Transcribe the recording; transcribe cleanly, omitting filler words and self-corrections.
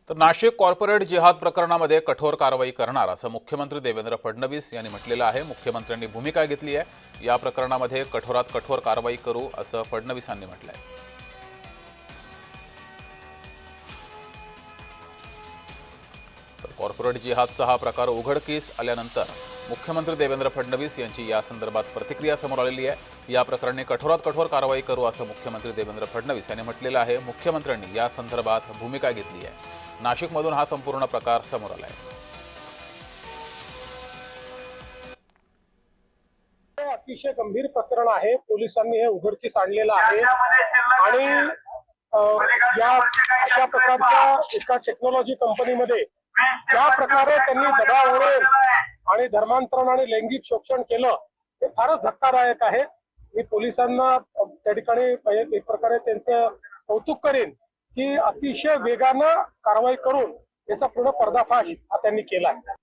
तर नाशिक कॉर्पोरेट जिहाद प्रकरणामध्ये कठोर कारवाई करणार असं मुख्यमंत्री देवेंद्र फडणवीस यांनी म्हटलेलं आहे। मुख्यमंत्र्यांनी भूमिका घेतली आहे। या प्रकरणामध्ये कठोरात कठोर कारवाई करू असं फडणवीसांनी म्हटलं आहे। तर कॉर्पोरेट जिहादचा हा प्रकार उघडकीस आल्यानंतर मुख्यमंत्री देवेंद्र फडणवीस यांची या संदर्भात प्रतिक्रिया समोर आलेली आहे। या प्रकरणी कठोरात कठोर कारवाई करू असं मुख्यमंत्री देवेंद्र फडणवीस यांनी म्हटलेलं आहे। मुख्यमंत्र्यांनी या संदर्भात भूमिका घेतली आहे। नाशिकमधून हा संपूर्ण प्रकार समोर आला आहे। अतिशय गंभीर प्रकरण आहे। पोलिसांनी हे उघडकीस आणलेलं आहे आणि या अशा प्रकारच्या एका टेक्नॉलॉजी कंपनीमध्ये ज्या प्रकारे त्यांनी दबाव आणून आणि धर्मांतरण आणि लैंगिक शोषण केलं हे फारच धक्कादायक आहे। मी पोलिसांना त्या ठिकाणी एक प्रकारे त्यांचं कौतुक करेन की अतिशय वेगानं कारवाई करून याचा पूर्ण पर्दाफाश त्यांनी केला आहे।